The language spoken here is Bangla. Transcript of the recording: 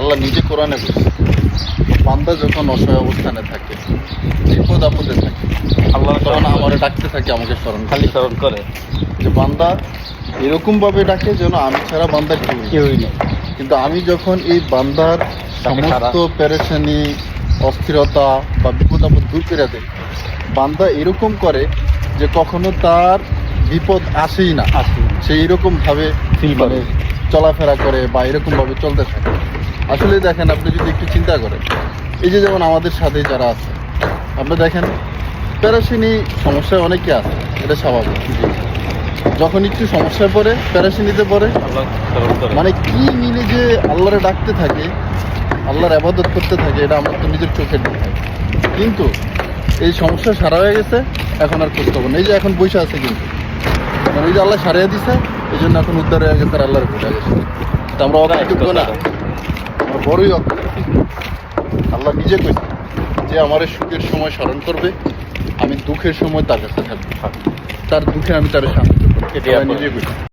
আল্লাহ নিজে কোরআনে বলছে, বান্দা যখন অসহায় অবস্থানে থাকে, বিপদ আপদে থাকে, আল্লাহ তখন আমারে ডাকতে থাকে, আমাকে স্মরণ খালি স্মরণ করে, যে বান্দা এরকম ভাবে ডাকে যেন আমি ছাড়া বান্দা কেউই নেই। কিন্তু আমি যখন এই বান্দার সমস্ত পেরেশানি, অস্থিরতা বা বিপদ আপদ দূর করে দেয়, বান্দা এরকম করে যে কখনো তার বিপদ আসেই না, সে এরকম ভাবে মানে চলাফেরা করে বা এরকম ভাবে চলতে থাকে। আসলে দেখেন, আপনি যদি একটু চিন্তা করেন, এই যে যেমন আমাদের সাথে যারা আছে, আপনি দেখেন পেরেশানি সমস্যায় অনেকে আছে, এটা স্বাভাবিক। যখন একটু সমস্যায় পড়ে, পেরেশানিতে পড়ে, আল্লাহ স্মরণ করে, মানে কি মিলে যে আল্লাহরে ডাকতে থাকে, আল্লাহর ইবাদত করতে থাকে, এটা আমরা তো নিজের চোখে দেখাই। কিন্তু এই সমস্যা সারা হয়ে গেছে, এখন আর খোঁজ খবর নেই। যে এখন বসে আছে, কিন্তু মানে এই যে আল্লাহ সারিয়ে দিছে, এই জন্য এখন উদ্ধার হয়ে গেছে, আর আল্লাহর ভুলে গেছে। তো আমরা অকৃতজ্ঞ না, আমরা বড়ই অকৃতজ্ঞ। আল্লাহ নিজে কইছে যে আমার এই সুখের সময় স্মরণ করবে, আমি দুঃখের সময় তার কাছে থাকবো, তার দুঃখে আমি তার সাহায্য করবো, এটা নিজে কইছে।